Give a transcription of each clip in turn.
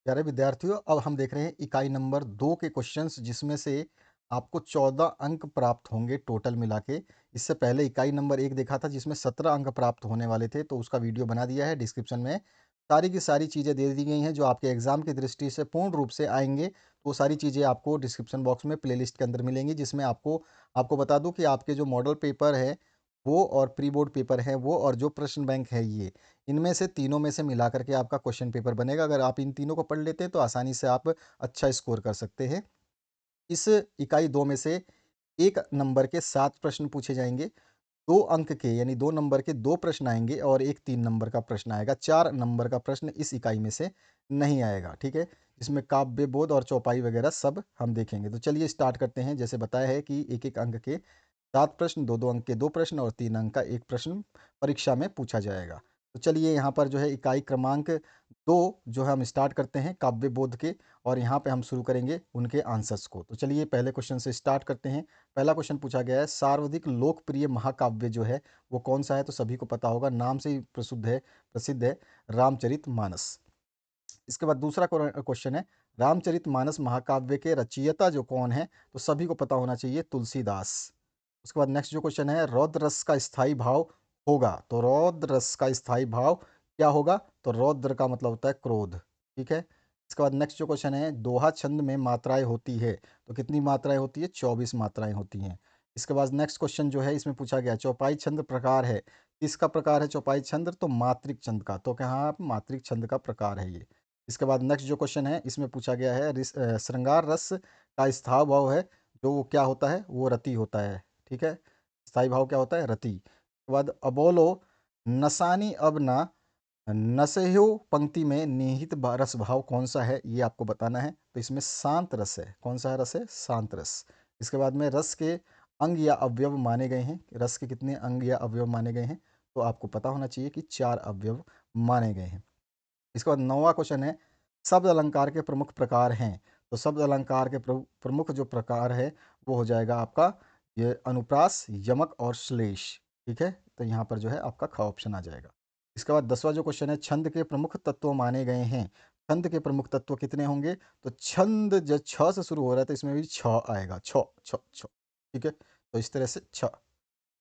प्यारे विद्यार्थियों, अब हम देख रहे हैं इकाई नंबर 2 के क्वेश्चंस, जिसमें से आपको 14 अंक प्राप्त होंगे टोटल मिला के। इससे पहले इकाई नंबर 1 देखा था जिसमें 17 अंक प्राप्त होने वाले थे, तो उसका वीडियो बना दिया है। डिस्क्रिप्शन में सारी की सारी चीज़ें दे दी गई हैं जो आपके एग्जाम की दृष्टि से पूर्ण रूप से आएंगे। तो वो सारी चीज़ें आपको डिस्क्रिप्शन बॉक्स में प्लेलिस्ट के अंदर मिलेंगी, जिसमें आपको आपको बता दूं कि आपके जो मॉडल पेपर है वो, और प्री बोर्ड पेपर है वो, और जो प्रश्न बैंक है ये, इनमें से तीनों में से मिला करके आपका क्वेश्चन पेपर बनेगा। अगर आप इन तीनों को पढ़ लेते हैं तो आसानी से आप अच्छा स्कोर कर सकते हैं। इस इकाई 2 में से 1 नंबर के 7 प्रश्न पूछे जाएँगे, 2 अंक के यानी 2 नंबर के 2 प्रश्न आएँगे और 1 3 नंबर का प्रश्न आएगा। 4 नंबर का प्रश्न इस इकाई में से नहीं आएगा, ठीक है? इसमें काव्य बोध और चौपाई वगैरह सब हम देखेंगे। तो चलिए स्टार्ट करते हैं। जैसे बताया है कि 1-1 अंक के 7 प्रश्न, 2-2 अंक के 2 प्रश्न और 3 अंक का 1 प्रश्न परीक्षा में पूछा जाएगा। तो चलिए यहाँ पर जो है इकाई क्रमांक 2 जो है हम स्टार्ट करते हैं काव्य बोध के, और यहाँ पे हम शुरू करेंगे उनके आंसर्स को। तो चलिए पहले क्वेश्चन से स्टार्ट करते हैं। पहला क्वेश्चन पूछा गया है, सर्वाधिक लोकप्रिय महाकाव्य जो है वो कौन सा है? तो सभी को पता होगा, नाम से ही प्रसिद्ध है रामचरितमानस। इसके बाद दूसरा क्वेश्चन है, रामचरितमानस महाकाव्य के रचयिता जो कौन है? तो सभी को पता होना चाहिए, तुलसीदास। उसके बाद नेक्स्ट जो क्वेश्चन है, रौद्र रस का स्थायी भाव होगा? तो रौद्र रस का स्थायी भाव क्या होगा? तो रौद्र का मतलब होता है क्रोध, ठीक है। इसके बाद नेक्स्ट जो क्वेश्चन है, दोहा छंद में मात्राएं होती है? तो कितनी मात्राएं होती है? 24 मात्राएं होती हैं। इसके बाद नेक्स्ट क्वेश्चन जो है इसमें पूछा गया, चौपाई छंद प्रकार है? किसका प्रकार है चौपाई छंद? तो मात्रिक छंद का। तो क्या मात्रिक छंद का प्रकार है ये। इसके बाद नेक्स्ट जो क्वेश्चन है इसमें पूछा गया है, श्रृंगार रस का स्थायी भाव है जो वो क्या होता है? वो रति होता है, ठीक है। स्थायी भाव क्या होता है? रति। उसके बाद अबोलो नसानी अब ना नसह्यो पंक्ति में निहित रस भाव कौन सा है? ये आपको बताना है। तो इसमें शांत रस है। कौन सा रस है? शांत रस। इसके बाद में रस के अंग या अवयव माने गए हैं। रस के कितने अंग या अवयव माने गए हैं? तो आपको पता होना चाहिए कि 4 अवयव माने गए हैं। इसके बाद 9वां क्वेश्चन है, शब्द अलंकार के प्रमुख प्रकार हैं? तो शब्द अलंकार के प्रमुख जो प्रकार है वो हो जाएगा आपका ये अनुप्रास, यमक और श्लेष, ठीक है। तो यहाँ पर जो है आपका ख ऑप्शन आ जाएगा। इसके बाद 10वां जो क्वेश्चन है, छंद के प्रमुख तत्व माने गए हैं? छंद के प्रमुख तत्व कितने होंगे? तो छंद जब छ से शुरू हो रहा है तो इसमें भी छ आएगा, छ छ छ, ठीक है। तो इस तरह से छ।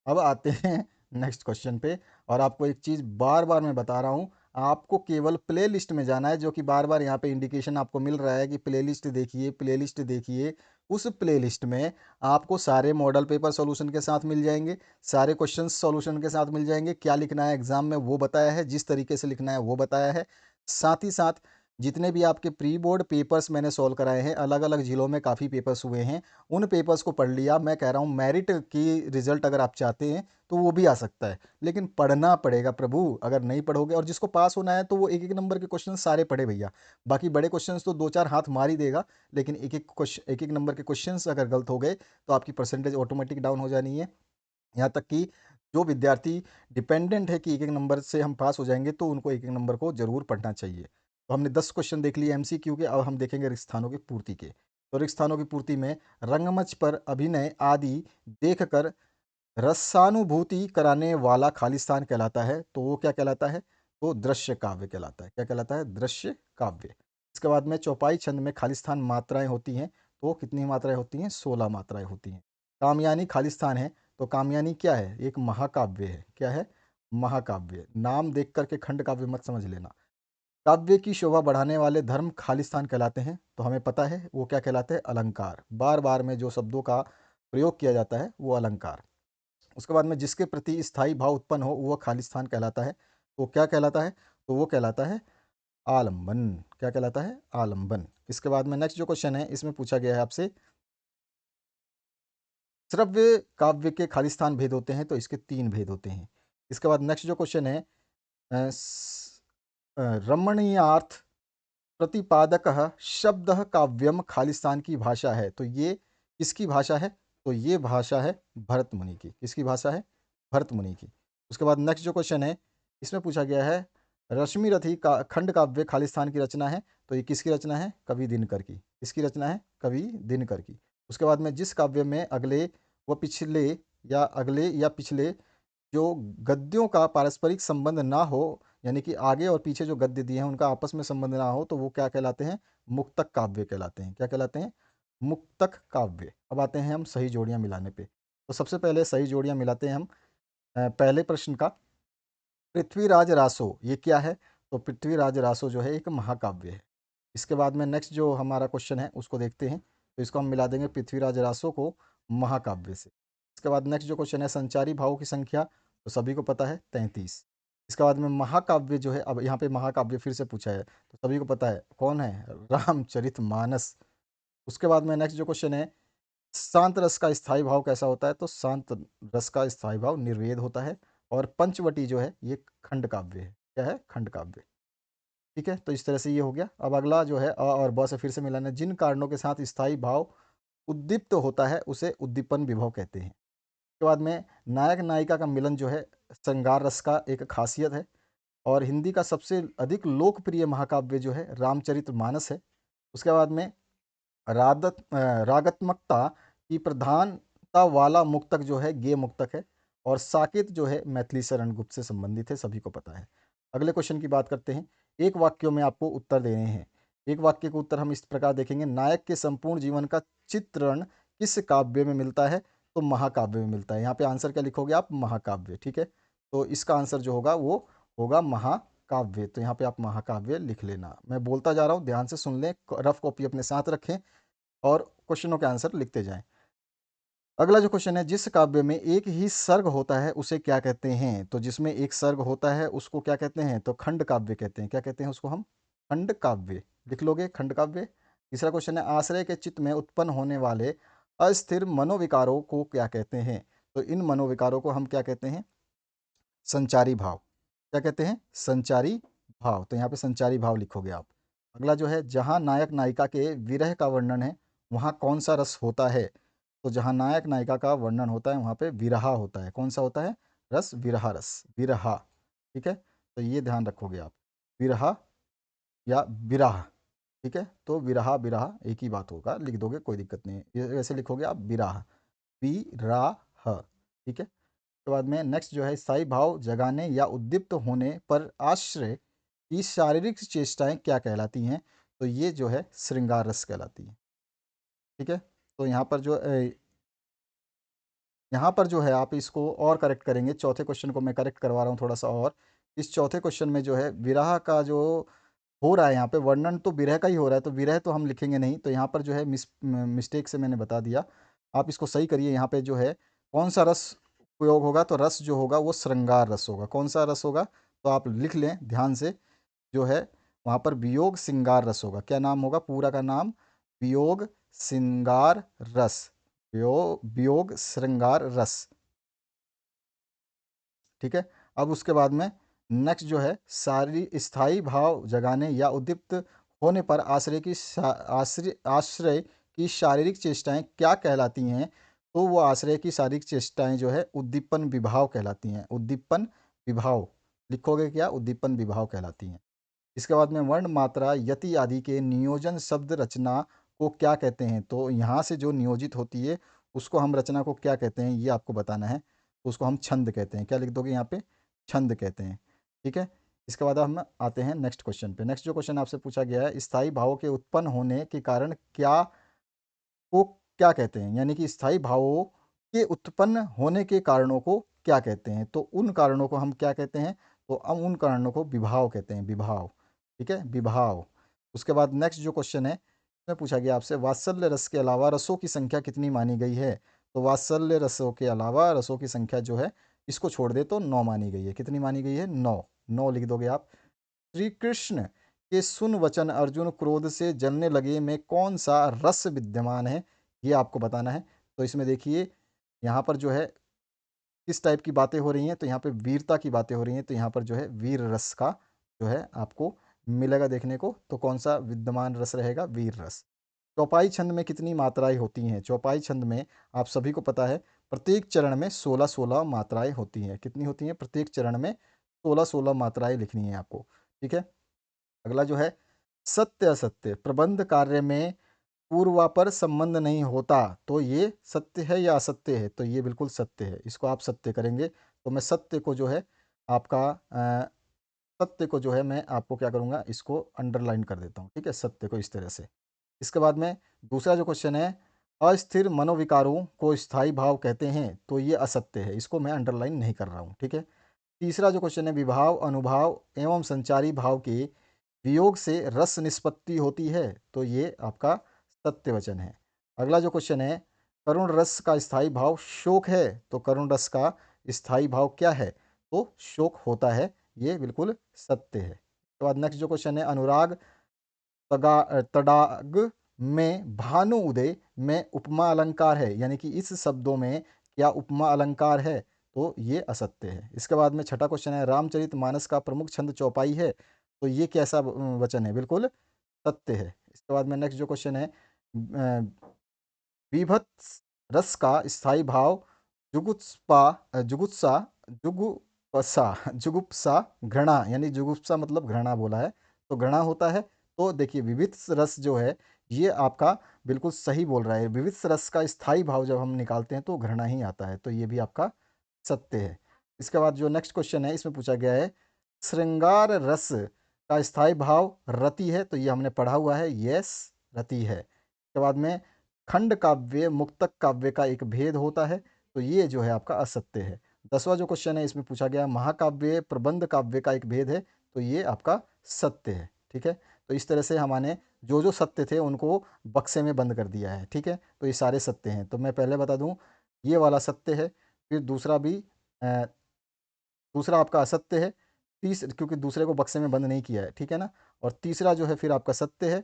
अब आते हैं नेक्स्ट क्वेश्चन पे, और आपको एक चीज़ बार बार मैं बता रहा हूँ, आपको केवल प्ले लिस्ट में जाना है, जो कि बार बार यहाँ पे इंडिकेशन आपको मिल रहा है कि प्ले लिस्ट देखिए, प्ले लिस्ट देखिए। उस प्ले लिस्ट में आपको सारे मॉडल पेपर सॉल्यूशन के साथ मिल जाएंगे, सारे क्वेश्चंस सॉल्यूशन के साथ मिल जाएंगे। क्या लिखना है एग्जाम में वो बताया है, जिस तरीके से लिखना है वो बताया है। साथ ही साथ जितने भी आपके प्री बोर्ड पेपर्स मैंने सॉल्व कराए हैं, अलग अलग ज़िलों में काफ़ी पेपर्स हुए हैं, उन पेपर्स को पढ़ लिया। मैं कह रहा हूँ मेरिट की रिजल्ट अगर आप चाहते हैं तो वो भी आ सकता है, लेकिन पढ़ना पड़ेगा प्रभु। अगर नहीं पढ़ोगे, और जिसको पास होना है तो वो एक एक नंबर के क्वेश्चन सारे पढ़े भैया। बाकी बड़े क्वेश्चंस तो दो चार हाथ मार ही देगा, लेकिन एक एक नंबर के क्वेश्चंस अगर गलत हो गए तो आपकी परसेंटेज ऑटोमेटिक डाउन हो जानी है। यहाँ तक कि जो विद्यार्थी डिपेंडेंट है कि एक एक नंबर से हम पास हो जाएंगे, तो उनको एक एक नंबर को जरूर पढ़ना चाहिए। तो हमने 10 क्वेश्चन देख लिए एमसीक्यू के। अब हम देखेंगे रिक्त स्थानों की पूर्ति के। तो रिक्त स्थानों की पूर्ति में, रंगमंच पर अभिनय आदि देखकर रसानुभूति कराने वाला खाली स्थान कहलाता है? तो वो क्या कहलाता है? तो दृश्य काव्य कहलाता है। क्या कहलाता है? दृश्य काव्य। इसके बाद में चौपाई छंद में खाली स्थान मात्राएं होती हैं, तो कितनी मात्राएं होती हैं? 16 मात्राएं होती हैं। कामयानी खाली स्थान है, तो कामयानी क्या है? एक महाकाव्य है। क्या है? महाकाव्य। नाम देख करके खंड काव्य मत समझ लेना। काव्य की शोभा बढ़ाने वाले धर्म खालिस्तान कहलाते हैं, तो हमें पता है वो क्या कहलाते हैं? अलंकार। बार बार में जो शब्दों का प्रयोग किया जाता है वो अलंकार। उसके बाद में जिसके प्रति स्थायी भाव उत्पन्न हो वह खालिस्तान कहलाता है। तो क्या कहलाता है? तो वो कहलाता है आलंबन। क्या कहलाता है? आलंबन। इसके बाद में नेक्स्ट जो क्वेश्चन है इसमें पूछा गया है आपसे, श्रव्य काव्य के खालिस्तान भेद होते हैं? तो इसके 3 भेद होते हैं। इसके बाद नेक्स्ट जो क्वेश्चन है, रमणीयार्थ प्रतिपादक शब्द काव्यम खालिस्तान की भाषा है? तो ये किसकी भाषा है? तो ये भाषा है भरत मुनि की। किसकी भाषा है? भरत मुनि की। उसके बाद नेक्स्ट जो क्वेश्चन है इसमें पूछा गया है, रश्मि रथी का खंड काव्य खालिस्तान की रचना है? तो ये किसकी रचना है? कवि दिनकर की। किसकी रचना है? कवि दिनकर की। उसके बाद में जिस काव्य में अगले व पिछले या अगले या पिछले जो गद्यों का पारस्परिक संबंध ना हो, यानी कि आगे और पीछे जो गद्य दिए हैं उनका आपस में संबंध ना हो, तो वो क्या कहलाते हैं? मुक्तक काव्य कहलाते हैं। क्या कहलाते हैं? मुक्तक काव्य। अब आते हैं हम सही जोड़ियां मिलाने पे। तो सबसे पहले सही जोड़ियां मिलाते हैं हम पहले प्रश्न का। पृथ्वीराज रासो ये क्या है? तो पृथ्वीराज रासो जो है एक महाकाव्य है। इसके बाद में नेक्स्ट जो हमारा क्वेश्चन है उसको देखते हैं। तो इसको हम मिला देंगे पृथ्वीराज रासो को महाकाव्य से। इसके बाद नेक्स्ट जो क्वेश्चन है संचारी भावों की संख्या, तो सभी को पता है 33। इसके बाद में महाकाव्य जो है, अब यहाँ पे महाकाव्य फिर से पूछा है तो सभी को पता है कौन है? रामचरितमानस। उसके बाद में नेक्स्ट जो क्वेश्चन है शांत रस का स्थायी भाव कैसा होता है? तो शांत रस का स्थायी भाव निर्वेद होता है। और पंचवटी जो है ये खंड काव्य है। क्या है? खंड काव्य। ठीक है, तो इस तरह से ये हो गया। अब अगला जो है अ और ब से फिर से मिलाना है। जिन कारणों के साथ स्थायी भाव उद्दीप्त होता है उसे उद्दीपन विभव कहते हैं। उसके बाद में नायक नायिका का मिलन जो है श्रृंगार रस का एक खासियत है। और हिंदी का सबसे अधिक लोकप्रिय महाकाव्य जो है रामचरितमानस है। उसके बाद में रागात्मकता की प्रधानता वाला मुक्तक जो है गेय मुक्तक है। और साकेत जो है मैथिली शरण गुप्त से संबंधित है, सभी को पता है। अगले क्वेश्चन की बात करते हैं। एक वाक्यों में आपको उत्तर देने हैं। एक वाक्य का उत्तर हम इस प्रकार देखेंगे। नायक के संपूर्ण जीवन का चित्रण किस काव्य में मिलता है? तो महाकाव्य में मिलता है। यहाँ पे आंसर क्या लिखोगे आप? महाकाव्य। ठीक है, तो इसका आंसर जो होगा वो होगा महाकाव्य। तो यहाँ पे आप महाकाव्य लिख लेना। मैं बोलता जा रहा हूँ, ध्यान से सुन लें, रफ कॉपी अपने साथ रखें और क्वेश्चनों के आंसर लिखते जाएं। अगला जो क्वेश्चन है जिस काव्य में एक ही सर्ग होता है उसे क्या कहते हैं? तो जिसमें एक सर्ग होता है उसको क्या कहते हैं? तो खंड काव्य कहते हैं। क्या कहते हैं उसको हम? खंड काव्य। लिख लोगे खंड काव्य। तीसरा क्वेश्चन है आश्रय के चित्त में उत्पन्न होने वाले अस्थिर मनोविकारों को क्या कहते हैं? तो इन मनोविकारों को हम क्या कहते हैं? संचारी भाव। क्या कहते हैं? संचारी भाव। तो यहाँ पे संचारी भाव लिखोगे आप। अगला जो है जहाँ नायक नायिका के विरह का वर्णन है वहाँ कौन सा रस होता है? तो जहाँ नायक नायिका का वर्णन होता है वहाँ पे विरहा होता है। कौन सा होता है? रस, विरहा रस, विरहा। ठीक है, तो ये ध्यान रखोगे आप, विरहा या विराह। ठीक है, तो विरहा विरहा एक ही बात होगा, लिख दोगे कोई दिक्कत नहीं है। ये ऐसे लिखोगे आप विराह, विराह। ठीक है, उसके बाद में नेक्स्ट जो है स्थायी भाव जगाने या उद्दीप्त होने पर आश्रय की शारीरिक चेष्टाएं क्या कहलाती हैं? तो ये जो है श्रृंगार रस कहलाती है। ठीक है, तो यहाँ पर जो है आप इसको और करेक्ट करेंगे। चौथे क्वेश्चन को मैं करेक्ट करवा रहा हूँ थोड़ा सा और। इस चौथे क्वेश्चन में जो है विरह का जो हो रहा है यहाँ पे वर्णन तो विरह का ही हो रहा है, तो विरह तो हम लिखेंगे नहीं। तो यहाँ पर जो है मिस्टेक से मैंने बता दिया, आप इसको सही करिए। यहाँ पे जो है कौन सा रस प्रयोग होगा? तो रस जो होगा वो श्रृंगार रस होगा। कौन सा रस होगा? तो आप लिख लें ध्यान से, जो है वहाँ पर वियोग श्रृंगार रस होगा। क्या नाम होगा पूरा का नाम? वियोग श्रृंगार रस। वियोग श्रृंगार रस। ठीक है, अब उसके बाद में नेक्स्ट जो है सारी स्थायी भाव जगाने या उद्दीप्त होने पर आश्रय की शारीरिक चेष्टाएं क्या कहलाती हैं? तो वो आश्रय की शारीरिक चेष्टाएं जो है उद्दीपन विभाव कहलाती हैं। उद्दीपन विभाव लिखोगे क्या? उद्दीपन विभाव कहलाती हैं। इसके बाद में वर्ण मात्रा यति आदि के नियोजन शब्द रचना को क्या कहते हैं? तो यहाँ से जो नियोजित होती है उसको हम रचना को क्या कहते हैं ये आपको बताना है। तो उसको हम छंद कहते हैं। क्या लिख दोगे यहाँ पे? छंद कहते हैं। ठीक है, इसके बाद हम आते हैं नेक्स्ट क्वेश्चन पे। नेक्स्ट जो क्वेश्चन आपसे पूछा गया है स्थायी भावों के उत्पन्न होने के कारण क्या को क्या कहते हैं? यानी कि स्थायी भावों के उत्पन्न होने के कारणों को क्या कहते हैं? तो उन कारणों को हम क्या कहते हैं? तो हम उन कारणों को विभाव कहते हैं। विभाव। ठीक है, विभाव। उसके बाद नेक्स्ट जो क्वेश्चन है इसमें पूछा गया आपसे वात्सल्य रस के अलावा रसों की संख्या कितनी मानी गई है? तो वात्सल्य रसों के अलावा रसों की संख्या जो है इसको छोड़ दे तो 9 मानी गई है। कितनी मानी गई है? 9। 9 लिख दोगे आप। श्री कृष्ण के सुन वचन अर्जुन क्रोध से जलने लगे में कौन सा रस विद्यमान है? ये आपको बताना है। तो इसमें देखिए यहाँ पर जो है किस टाइप की बातें हो रही हैं? तो यहाँ पे वीरता की बातें हो रही हैं। तो यहाँ पर जो है वीर रस का जो है आपको मिलेगा देखने को। तो कौन सा विद्यमान रस रहेगा? वीर रस। चौपाई छंद में कितनी मात्राएं होती हैं? चौपाई छंद में आप सभी को पता है प्रत्येक चरण में 16-16 मात्राएं होती हैं। कितनी होती हैं? प्रत्येक चरण में 16-16 मात्राएं लिखनी है आपको। ठीक है, अगला जो है सत्य असत्य प्रबंध कार्य में पूर्वापर संबंध नहीं होता। तो ये सत्य है या असत्य है? तो ये बिल्कुल सत्य है। इसको आप सत्य करेंगे। तो मैं सत्य को जो है आपका सत्य को जो है मैं आपको क्या करूँगा, इसको अंडरलाइन कर देता हूँ, ठीक है? सत्य को इस तरह से। इसके बाद में दूसरा जो क्वेश्चन है, अस्थिर मनोविकारों को स्थायी भाव कहते हैं, तो ये असत्य है, इसको मैं अंडरलाइन नहीं कर रहा हूँ, ठीक है? तीसरा जो क्वेश्चन है, विभाव, अनुभाव एवं संचारी भाव के वियोग से रस निष्पत्ति होती है, तो ये आपका सत्य वचन है। अगला जो क्वेश्चन है, करुण रस का स्थायी भाव शोक है, तो करुण रस का स्थायी भाव क्या है? तो शोक होता है, ये बिल्कुल सत्य है। उसके बाद नेक्स्ट जो क्वेश्चन है, अनुराग तडाग में भानु उदय में उपमा अलंकार है, यानी कि इस शब्दों में क्या उपमा अलंकार है? तो ये असत्य है। इसके बाद में छठा क्वेश्चन है, रामचरितमानस का प्रमुख छंद चौपाई है, तो ये कैसा वचन है? बिल्कुल सत्य है। इसके बाद में नेक्स्ट जो क्वेश्चन है, बीभत्स रस का स्थायी भाव जुगुप्सा जुगुप्सा जुगुप्सा घृणा, यानी जुगुप्सा मतलब घृणा बोला है, तो घृणा होता है। तो देखिए विविध रस जो है ये आपका बिल्कुल सही बोल रहा है। विविध रस का स्थायी भाव जब हम निकालते हैं तो घृणा ही आता है, तो ये भी आपका सत्य है। इसके बाद जो नेक्स्ट क्वेश्चन है इसमें पूछा गया है, श्रृंगार रस का स्थायी भाव रति है, तो ये हमने पढ़ा हुआ है, यस रति है। इसके बाद में खंड काव्य मुक्तक काव्य का एक भेद होता है, तो ये जो है आपका असत्य है। 10वां जो क्वेश्चन है इसमें पूछा गया, महाकाव्य प्रबंध काव्य का एक भेद है, तो ये आपका सत्य है, ठीक है? तो इस तरह से हमने जो सत्य थे उनको बक्से में बंद कर दिया है, ठीक है? तो ये सारे सत्य हैं। तो मैं पहले बता दूं, ये वाला सत्य है, फिर दूसरा भी दूसरा आपका असत्य है, क्योंकि दूसरे को बक्से में बंद नहीं किया है, ठीक है ना? और तीसरा जो है फिर आपका सत्य है,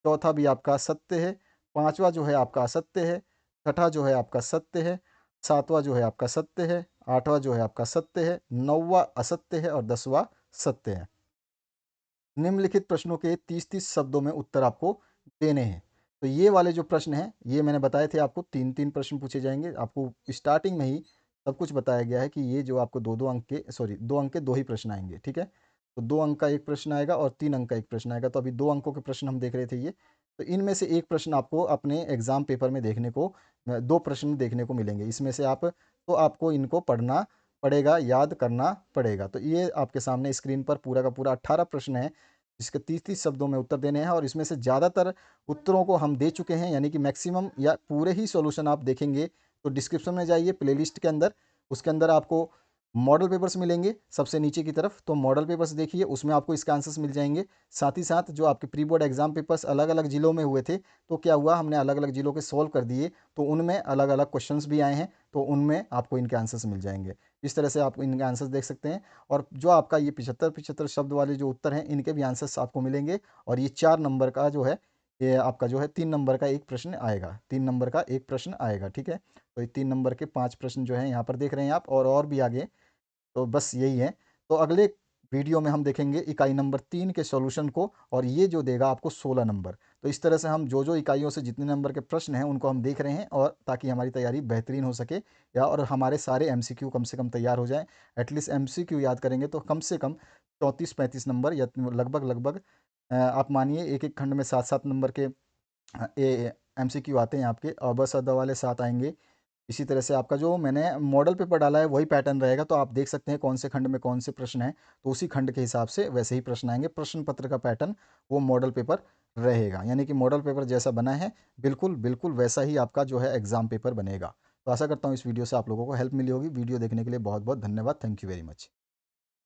चौथा भी आपका सत्य है, पांचवा जो है आपका असत्य है, छठा जो है आपका सत्य है, सातवां जो है आपका सत्य है, आठवां जो है आपका सत्य है, नौवां असत्य है और 10वां सत्य है। निम्नलिखित प्रश्नों के 30-30 शब्दों में उत्तर आपको देने हैं। तो ये वाले जो प्रश्न हैं, ये मैंने बताए थे आपको 3-3 प्रश्न पूछे जाएँगे। आपको स्टार्टिंग में ही सब कुछ बताया गया है कि ये जो आपको 2-2 अंक के 2 अंक के 2 ही प्रश्न आएँगे, ठीक है? तो 2 अंक का 1 प्रश्न आएगा और 3 अंक का 1 प्रश्न आएगा। तो अभी 2 अंकों के प्रश्न हम देख रहे थे ये। तो इनमें से 1 प्रश्न आपको अपने एग्ज़ाम पेपर में देखने को 2 प्रश्न देखने को मिलेंगे। इसमें से आपको इनको पढ़ना पड़ेगा, याद करना पड़ेगा। तो ये आपके सामने स्क्रीन पर पूरा का पूरा 18 प्रश्न है, जिसके 30-30 शब्दों में उत्तर देने हैं और इसमें से ज़्यादातर उत्तरों को हम दे चुके हैं, यानी कि मैक्सिमम या पूरे ही सॉल्यूशन आप देखेंगे तो डिस्क्रिप्शन में जाइए प्लेलिस्ट के अंदर, उसके अंदर आपको मॉडल पेपर्स मिलेंगे सबसे नीचे की तरफ, तो मॉडल पेपर्स देखिए, उसमें आपको इसके आंसर्स मिल जाएंगे। साथ ही साथ जो आपके प्री बोर्ड एग्जाम पेपर्स अलग अलग जिलों में हुए थे, तो क्या हुआ, हमने अलग अलग जिलों के सॉल्व कर दिए, तो उनमें अलग अलग क्वेश्चंस भी आए हैं, तो उनमें आपको इनके आंसर्स मिल जाएंगे। इस तरह से आप इनके आंसर्स देख सकते हैं। और जो आपका ये 75-75 शब्द वाले जो उत्तर हैं, इनके भी आंसर्स आपको मिलेंगे। और ये 4 नंबर का जो है, ये आपका जो है 3 नंबर का एक प्रश्न आएगा, 3 नंबर का एक प्रश्न आएगा, ठीक है? तो ये 3 नंबर के 5 प्रश्न जो हैं यहाँ पर देख रहे हैं आप, और भी आगे। तो बस यही है। तो अगले वीडियो में हम देखेंगे इकाई नंबर 3 के सॉल्यूशन को, और ये जो देगा आपको 16 नंबर। तो इस तरह से हम जो इकाइयों से जितने नंबर के प्रश्न हैं उनको हम देख रहे हैं, और ताकि हमारी तैयारी बेहतरीन हो सके, या और हमारे सारे एमसीक्यू कम से कम तैयार हो जाएं। एटलीस्ट एमसीक्यू याद करेंगे तो कम से कम 34-35 नंबर, या लगभग लगभग आप मानिए एक एक खंड में 7-7 नंबर के एमसीक्यू आते हैं आपके, और बस अदा वाले 7 आएंगे। इसी तरह से आपका जो मैंने मॉडल पेपर डाला है वही पैटर्न रहेगा, तो आप देख सकते हैं कौन से खंड में कौन से प्रश्न हैं, तो उसी खंड के हिसाब से वैसे ही प्रश्न आएंगे। प्रश्न पत्र का पैटर्न वो मॉडल पेपर रहेगा, यानी कि मॉडल पेपर जैसा बना है बिल्कुल बिल्कुल वैसा ही आपका जो है एग्जाम पेपर बनेगा। तो आशा करता हूँ इस वीडियो से आप लोगों को हेल्प मिली होगी। वीडियो देखने के लिए बहुत बहुत धन्यवाद। Thank you very much.